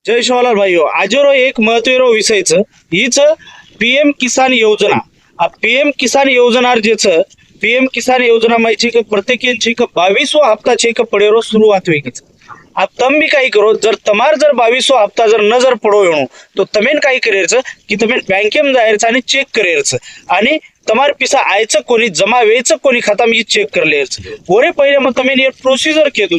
जय शिवलाल भाईओ आजरो एक महत्त्वरो विषय हीच पीएम किसान योजना आ पीएम किसान योजना पीएम किसान योजना माहिती के प्रत्येक 22 हफ्ता पड़ेरो शुरुआत हुई। अब तम भी कई करो जर तमार जर 22 हफ्ता जर नजर पड़ो एणो तो तमेन काही करेर की तमेन बँकेम जायचं आणि चेक करेर आणि तमार पिसा आयचं कोणी जमा वेचं कोणी खाता मी चेक करलेर ओरे पहिले मग तमेन ये प्रोसिजर केदू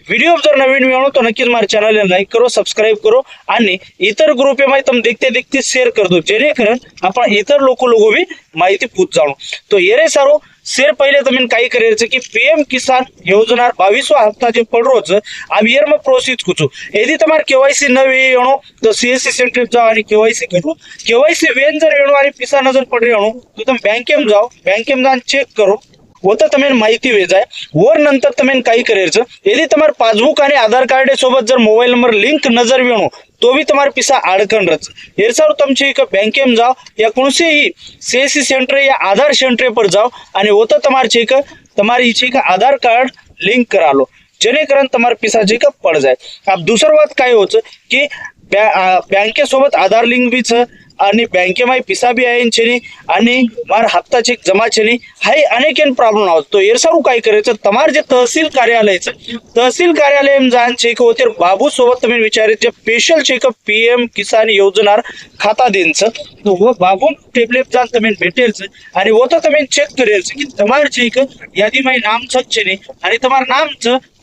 व्हिडिओ जर नवीन मिळवणो तो नक्कीच मार चॅनल लाईक करो सब्सक्राइब करो आणि इतर ग्रुप में तुम देखते देखते शेयर कर दो जेणेकरून आपण इतर लोग भी माहिती पूछ जाणो तो येरे सारो शेर पहले तमें कई करेर कि पीएम किसान योजना 22 हफ्ता जो पड़ रो अब ईयर में प्रोसीज कुछ यदि तमार केवायसी न वेणो तो सीएससी सेंटर जाओ और केवायसी करो केवायसी वेन जर वेणो और पिसा नजर पड़ रहे तो तुम बैंक में जाओ बैंक में चेक करो वो तो तमें माहिती वे जाए और नंतर तमें कई करेर यदि तमार पासबुक और आधार कार्ड सोबत जर मोबाइल नंबर लिंक नजर वेणो तो भी तुम्हारे पिसा आड़कन रच ये सर तुम बैंक में जाओ या कौन से ही सीएससी सेंटर या आधार सेंटर पर जाओ और वो तो तुम्हारी आधार कार्ड लिंक करा लो जेणेकरून तुम्हारे पिसा पड़ जाए। अब दूसरा बात काय होच की बँके सोबत आधार लिंक भी आणि बँकेमाय पिसा बी आहे छेनी आणि मार हप्ता चेक जमा छेनी हाय अनेक प्रॉब्लेम आवत तो एरसारू काय करायचं तमार जे तहसील कार्यालय में जान चेक होते बाबू सोबत तुम्हें विचारे स्पेशल चेक पीएम किसान योजना खाता देनच तो वो बाबू टेबलेट जान तुम्हें भेटेल आणि वो तो तुम्हें चेक करेल की तमार चेक यादी माय नाम छने आणि तमार नाम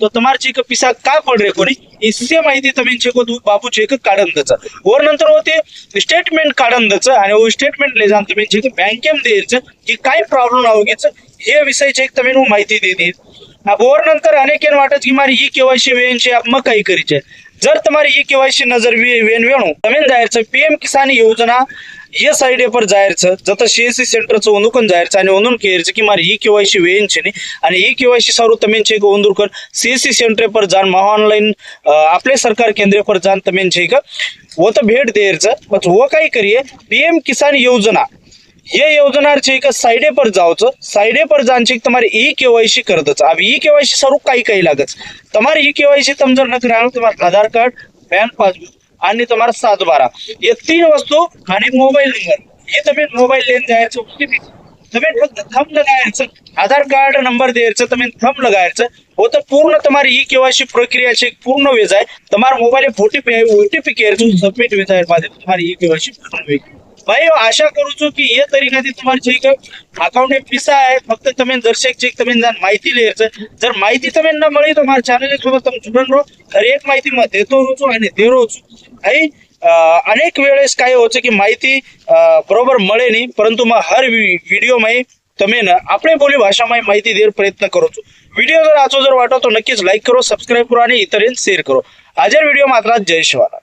तो तमार चेक पिसा का पड़ रे कोनी इससे माहिती तुम्हें चेक तू बाबू चेक काढन दच और नंतर होते स्टेटमेंट काढन दच आणि वो स्टेटमेंट ले जान तुम्हें चेक बैंक में देच की काय प्रॉब्लेम आवगेच हे विषय चेक तुम्हें माहिती दे अब और नंतर अनेक वाटत की मारी ई केवायसी वेनचे अब मग काही करीचे जर तुम्हारी ई केवायसी नजर वेन वेणो तमें जायचं पीएम किसान योजना ये साइड पर जायचं जत सीएससी सेंटरचं ओंदुकन जायचं आणि ओंदून केरचं की मारी ई केवायसी वेनचे नहीं आणि ई केवायसी सारू तमें चेक ओंदुकन सीएससी सेंटर पर जान महा ऑनलाइन आपले सरकार केंद्र पर जान तमें चेक वो तो भेट देरचं बस वो काही करिए पीएम किसान योजना ये योजना साइडे पर जाओ साइडे पर जान तुम्हारे ई केवायसी करत अब ई केवायसी सारू काही लागत तुम्हारे ई केवायसी तुम जर न करा तुम्हारा आधार कार्ड बैंक पासबुक आणि तुम्हारा 7/12 ये 3 वस्तु आणि मोबाइल नंबर ये तुम्हें मोबाइल लेन जायचं तुम्हें फक्त थंब लगायचं आधार कार्ड नंबर द्यायचं तुम्हें थंब लगायचं वो तो पूर्ण तुम्हारी ई केवायसी प्रक्रिया से पूर्ण वे जाए तुम्हारा मोबाइल ओटीपी केरचं सबमिट वे जाए बाद तुम्हारी ई केवायसी पूर्ण हुई भाई आशा करू छू कि ये तरीका थी तुम्हारी चेक अकाउंट में पिसा है फक्त तमें दर्शक चेक तमें जान माहिती ले जर माहिती तमें न मळी तो हमारे चैनल सोबत तुम जुड़न रहो हर एक माहिती में देतो रहूँ आणि दे रहो आई अनेक वेळेस काय होचे की माहिती बरोबर मळे नहीं परंतु मैं हर वीडियो में तमें अपने बोली भाषा में माहिती देर प्रयत्न करो छू वीडियो जर आजो जर वाटो तो नक्कीच लाइक करो सब्सक्राइब करो आणि इतरांना शेअर करो आजर वीडियो मात्र जय शिवलाल।